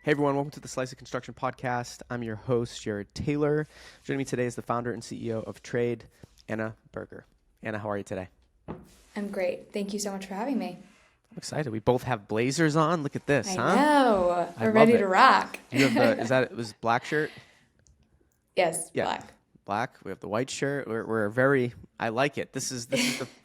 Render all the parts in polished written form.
Hey everyone, welcome to the Slice of Construction podcast. I'm your host, Jared Taylor. Joining me today is the founder and CEO of Trade, Anna Berger. Anna, how are you today? I'm great. Thank you so much for having me. I'm excited. We both have blazers on. Look at this, I huh? know. I We're love ready to it. rock. You have it was black shirt? Yes, Yeah, black. black. We have the white shirt. We're very, I like it. This is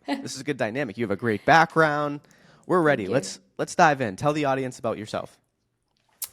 a good dynamic. You have a great background. We're ready. Thank you. Let's dive in. Tell the audience about yourself.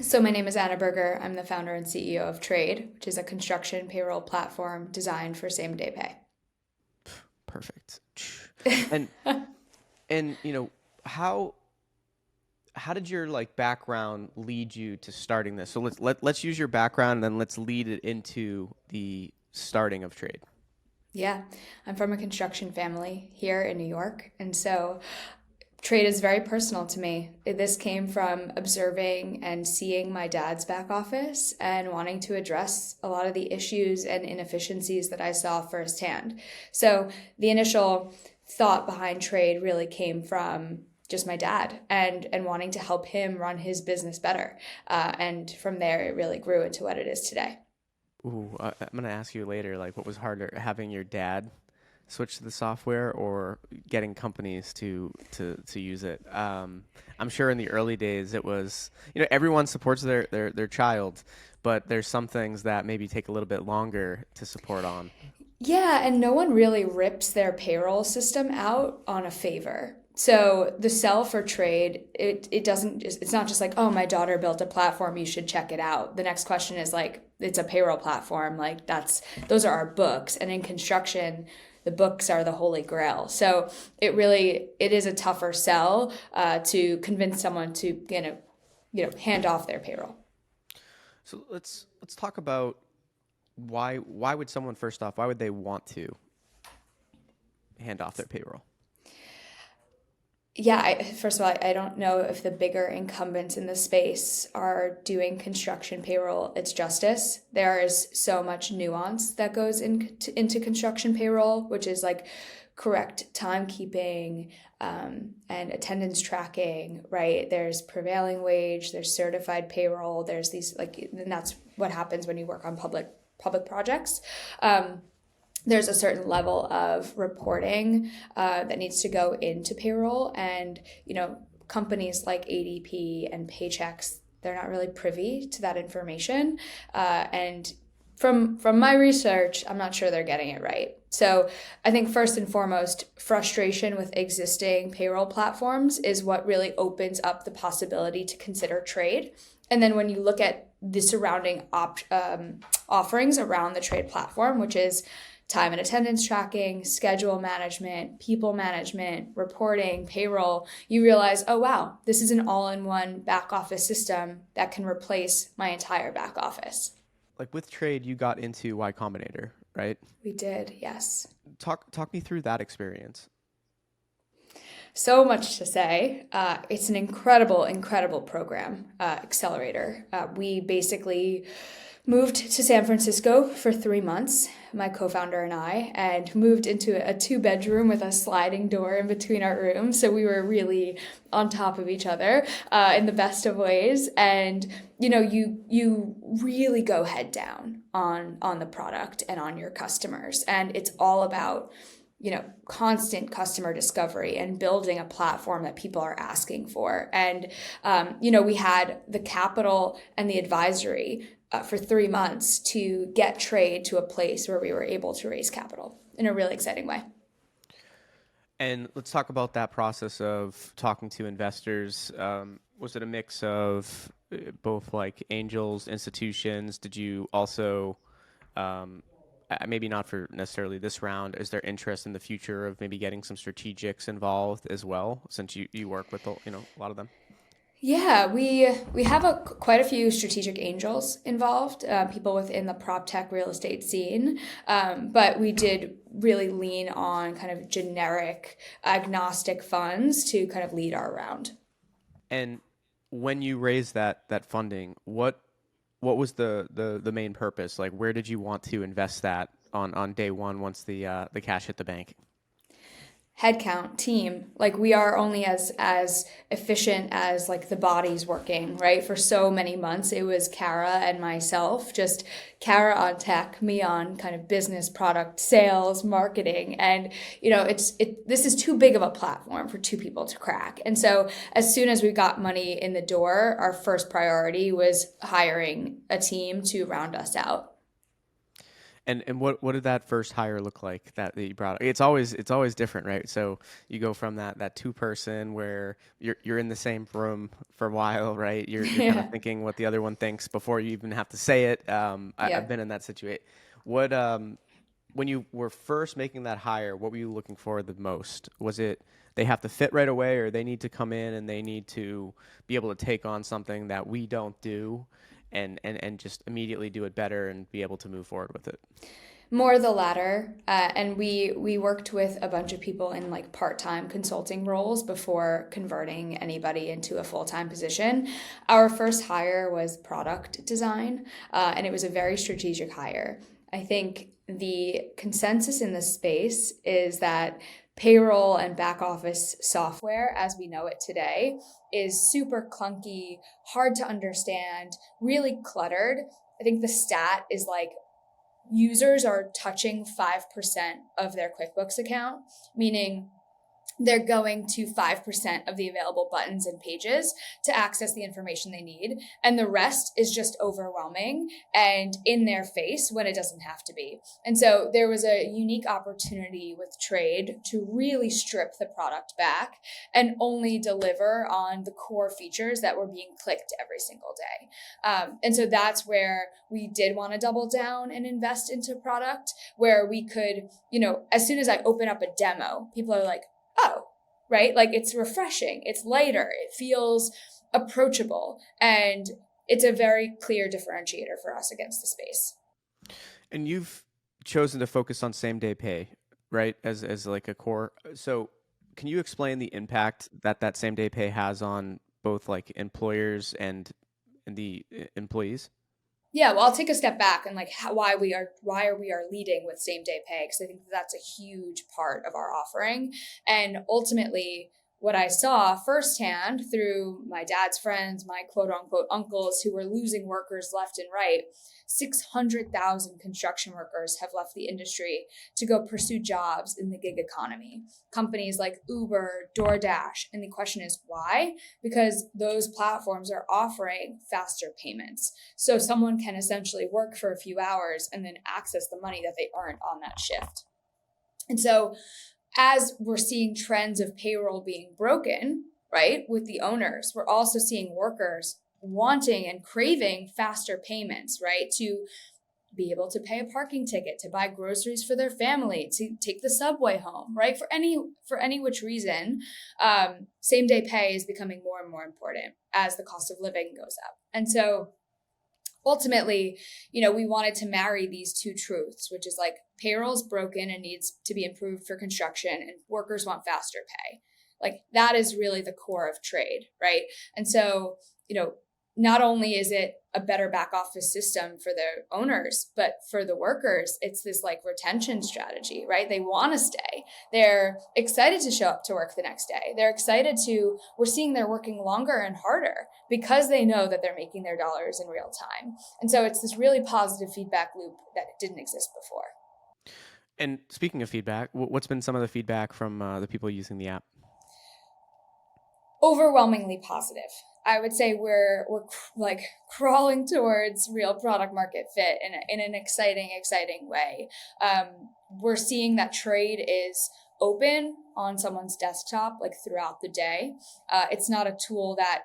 So my name is Anna Berger. I'm the founder and CEO of Trade, which is a construction payroll platform designed for same-day pay. Perfect. And how did your background lead you to starting this? So let's use your background and then let's lead it into the starting of Trade. Yeah, I'm from a construction family here in New York, and so trade is very personal to me. This came from observing and seeing my dad's back office and wanting to address a lot of the issues and inefficiencies that I saw firsthand. So the initial thought behind trade really came from just my dad and wanting to help him run his business better. And from there, it really grew into what it is today. Ooh, I'm gonna ask you later, what was harder, having your dad switch to the software or getting companies to use it? I'm sure in the early days it was, everyone supports their child, but there's some things that maybe take a little bit longer to support on. Yeah, and no one really rips their payroll system out on a favor. So the sell for trade, it doesn't it's not just like, oh, my daughter built a platform, you should check it out. The next question is like, it's a payroll platform, those are our books. And in construction, the books are the holy grail. So it is a tougher sell to convince someone to hand off their payroll. So let's talk about why would someone, first off, why would they want to hand off their payroll? Yeah, first of all, I don't know if the bigger incumbents in the space are doing construction payroll its justice. There is so much nuance that goes into construction payroll, which is like correct timekeeping and attendance tracking, right? There's prevailing wage, there's certified payroll, there's these and that's what happens when you work on public projects. There's a certain level of reporting that needs to go into payroll, and companies like ADP and Paychex, they're not really privy to that information, and from my research, I'm not sure they're getting it right. So I think first and foremost, frustration with existing payroll platforms is what really opens up the possibility to consider trade. And then when you look at the surrounding offerings around the trade platform, which is time and attendance tracking, schedule management, people management, reporting, payroll, you realize, oh, wow, this is an all-in-one back office system that can replace my entire back office. Like with Trade, you got into Y Combinator, right? We did, yes. Talk me through that experience. So much to say. It's an incredible program, accelerator. We basically moved to San Francisco for 3 months, my co-founder and I, and moved into a 2-bedroom with a sliding door in between our rooms. So we were really on top of each other in the best of ways. And you really go head down on the product and on your customers, and it's all about constant customer discovery and building a platform that people are asking for. And, we had the capital and the advisory for 3 months to get Trade to a place where we were able to raise capital in a really exciting way. And let's talk about that process of talking to investors. Was it a mix of both angels, institutions? Did you also maybe not for necessarily this round, is there interest in the future of maybe getting some strategics involved as well, since you work with a lot of them? Yeah, we have quite a few strategic angels involved, people within the prop tech real estate scene, but we did really lean on kind of generic agnostic funds to kind of lead our round. And when you raised that funding, what was the main purpose? Like, where did you want to invest that on day one once the cash hit the bank? headcount, team. Like we are only as efficient as like the body's working, right? For so many months, it was Kara and myself, just Kara on tech, me on kind of business, product, sales, marketing, and this is too big of a platform for two people to crack. And so as soon as we got money in the door, our first priority was hiring a team to round us out. And what did that first hire look like that you brought? It's always different, right? So you go from that two person where you're in the same room for a while, right? You're kind of Yeah. thinking what the other one thinks before you even have to say it. I've Yep. been in that situation. What when you were first making that hire, what were you looking for the most? Was it they have to fit right away, or they need to come in and they need to be able to take on something that we don't do, and just immediately do it better and be able to move forward with it? More the latter, and we worked with a bunch of people in like part-time consulting roles before converting anybody into a full-time position. Our first hire was product design, and it was a very strategic hire. I think the consensus in the space is that payroll and back office software as we know it today is super clunky, hard to understand, really cluttered. I think the stat is like users are touching 5% of their QuickBooks account, meaning they're going to 5% of the available buttons and pages to access the information they need. And the rest is just overwhelming and in their face when it doesn't have to be. And so there was a unique opportunity with trade to really strip the product back and only deliver on the core features that were being clicked every single day. And so that's where we did want to double down and invest into product where we could, as soon as I open up a demo, people are like, oh, right? Like it's refreshing, it's lighter, it feels approachable, and it's a very clear differentiator for us against the space. And you've chosen to focus on same day pay, right? As like a core. So can you explain the impact that same day pay has on both like employers and the employees? Yeah, well, I'll take a step back and like why are we are leading with same day pay because I think that's a huge part of our offering, and ultimately what I saw firsthand through my dad's friends, my quote unquote uncles who were losing workers left and right. 600,000 construction workers have left the industry to go pursue jobs in the gig economy. Companies like Uber, DoorDash. And the question is why? Because those platforms are offering faster payments. So someone can essentially work for a few hours and then access the money that they earned on that shift. And so as we're seeing trends of payroll being broken, right, with the owners, we're also seeing workers wanting and craving faster payments, right, to be able to pay a parking ticket, to buy groceries for their family, to take the subway home, right? For any which reason, same day pay is becoming more and more important as the cost of living goes up. And so ultimately, we wanted to marry these two truths, which is like payroll's broken and needs to be improved for construction, and workers want faster pay. Like that is really the core of trade, right? And so, not only is it a better back office system for the owners, but for the workers, it's this like retention strategy, right? They want to stay. They're excited to show up to work the next day. We're seeing they're working longer and harder because they know that they're making their dollars in real time. And so it's this really positive feedback loop that didn't exist before. And speaking of feedback, what's been some of the feedback from the people using the app? Overwhelmingly positive. I would say we're like crawling towards real product market fit in an exciting way. We're seeing that trade is open on someone's desktop like throughout the day. It's not a tool that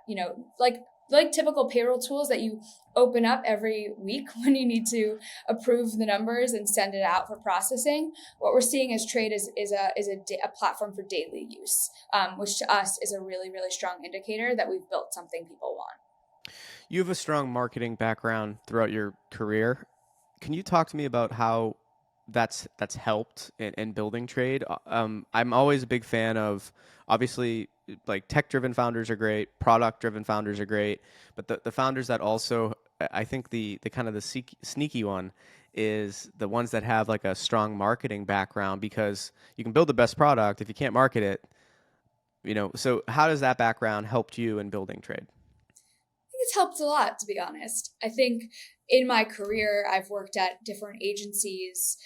like typical payroll tools that you open up every week when you need to approve the numbers and send it out for processing. What we're seeing as trade is a platform for daily use, which to us is a really strong indicator that we've built something people want. You have a strong marketing background throughout your career. Can you talk to me about how that's helped in building trade? I'm always a big fan of obviously like tech driven founders are great, product driven founders are great, but the founders that also I think the kind of the sneaky one is the ones that have like a strong marketing background, because you can build the best product if you can't market it, So how does that background helped you in building trade? It's helped a lot, to be honest. I think in my career, I've worked at different agencies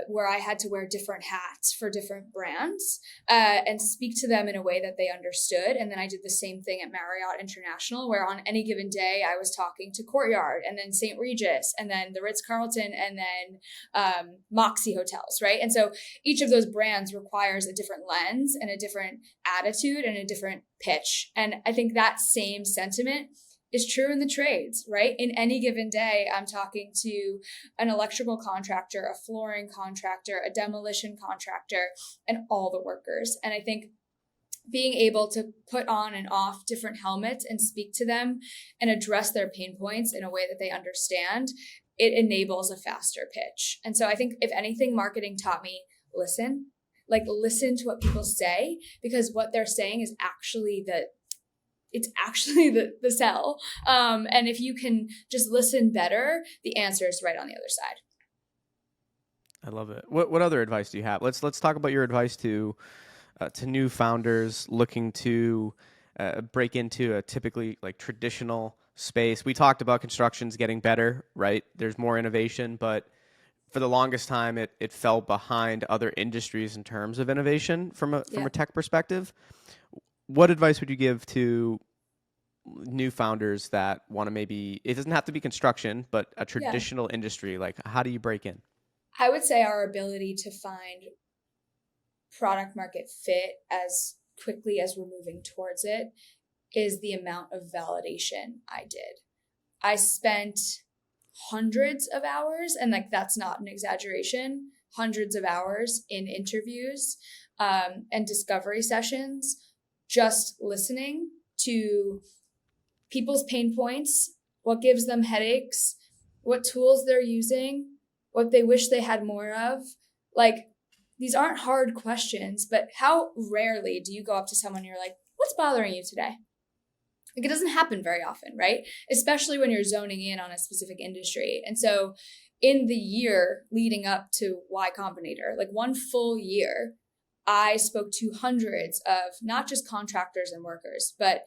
where I had to wear different hats for different brands and speak to them in a way that they understood. And then I did the same thing at Marriott International, where on any given day, I was talking to Courtyard and then St. Regis and then the Ritz-Carlton and then Moxie Hotels, right? And so each of those brands requires a different lens and a different attitude and a different pitch. And I think that same sentiment is true in the trades, right? In any given day, I'm talking to an electrical contractor, a flooring contractor, a demolition contractor, and all the workers. And I think being able to put on and off different helmets and speak to them and address their pain points in a way that they understand, it enables a faster pitch. And so I think if anything, marketing taught me listen, like listen to what people say, because what they're saying is actually the sell. And if you can just listen better, the answer is right on the other side. I love it. What other advice do you have? Let's talk about your advice to new founders looking to break into a typically like traditional space. We talked about construction's getting better, right? There's more innovation, but for the longest time it fell behind other industries in terms of innovation from a tech perspective. What advice would you give to new founders that want to, maybe it doesn't have to be construction, but a Yeah. traditional industry? Like, how do you break in? I would say our ability to find product market fit as quickly as we're moving towards it is the amount of validation I did. I spent hundreds of hours, and like that's not an exaggeration, hundreds of hours in interviews and discovery sessions, just listening to people's pain points, what gives them headaches, what tools they're using, what they wish they had more of. Like, these aren't hard questions, but how rarely do you go up to someone and you're like, what's bothering you today? Like, it doesn't happen very often, right? Especially when you're zoning in on a specific industry. And so in the year leading up to Y Combinator, like one full year, I spoke to hundreds of not just contractors and workers, but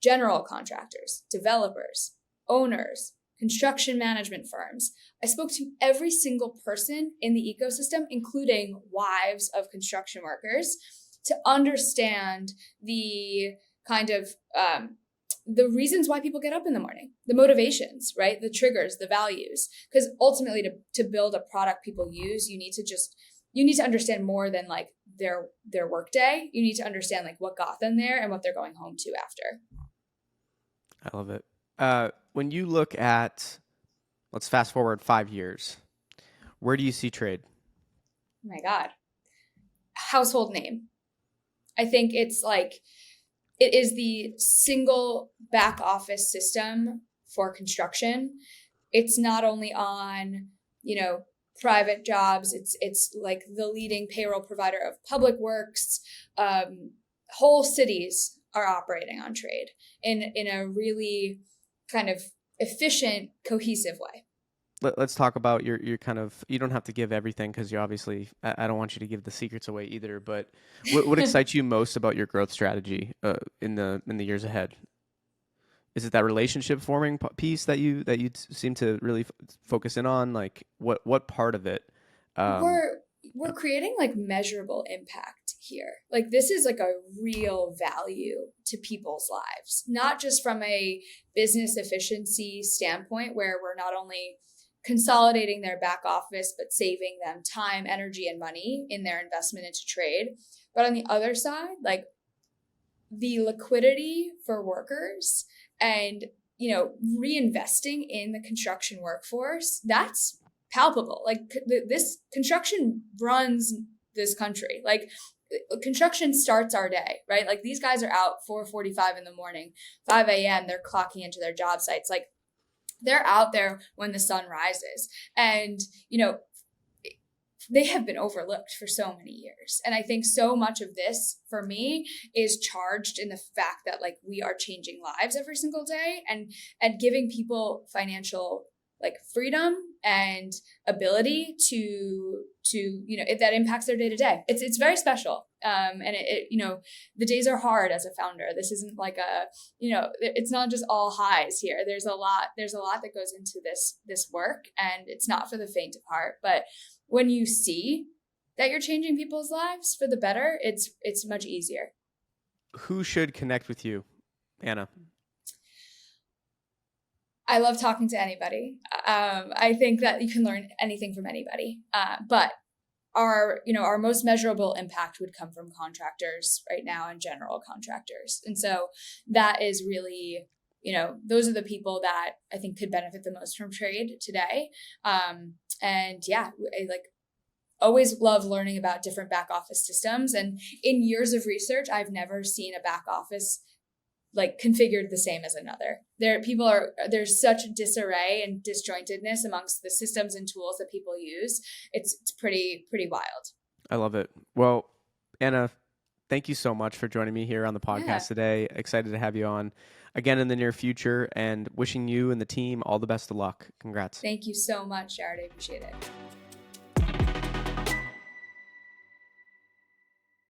general contractors, developers, owners, construction management firms. I spoke to every single person in the ecosystem, including wives of construction workers, to understand the kind of the reasons why people get up in the morning, the motivations, right? The triggers, the values. Because ultimately to build a product people use, you need to understand more than like their work day. You need to understand like what got them there and what they're going home to after. I love it. When you look at, let's fast forward 5 years, where do you see trade? Oh my God. Household name. I think it's like, it is the single back office system for construction. It's not only on, private jobs. It's like the leading payroll provider of public works. Whole cities are operating on trade in a really kind of efficient, cohesive way. Let's talk about your kind of, you don't have to give everything because you're obviously, I don't want you to give the secrets away either, but what excites you most about your growth strategy in the years ahead? Is it that relationship forming piece that you seem to really focus in on? Like what part of it? Um, We're creating like measurable impact here. Like, this is like a real value to people's lives, not just from a business efficiency standpoint where we're not only consolidating their back office but saving them time, energy, and money in their investment into trade, but on the other side, like the liquidity for workers and reinvesting in the construction workforce, that's palpable. Like, this construction runs this country. Like, construction starts our day, right? Like, these guys are out 4:45 in the morning, 5 a.m. They're clocking into their job sites. Like, they're out there when the sun rises, and they have been overlooked for so many years. And I think so much of this for me is charged in the fact that like we are changing lives every single day and giving people financial like freedom and ability to that impacts their day to day. It's very special. And the days are hard as a founder. This isn't like it's not just all highs here. There's a lot that goes into this work, and it's not for the faint of heart. But when you see that you're changing people's lives for the better, it's much easier. Who should connect with you, Anna? I love talking to anybody. I think that you can learn anything from anybody. But our most measurable impact would come from contractors right now, and general contractors. And so that is really, those are the people that I think could benefit the most from trade today. And yeah, I always love learning about different back office systems. And in years of research, I've never seen a back office configured the same as another. There's such disarray and disjointedness amongst the systems and tools that people use. It's pretty wild. I love it. Well, Anna, thank you so much for joining me here on the podcast today. Excited to have you on again in the near future, and wishing you and the team all the best of luck. Congrats. Thank you so much, Jared. I appreciate it.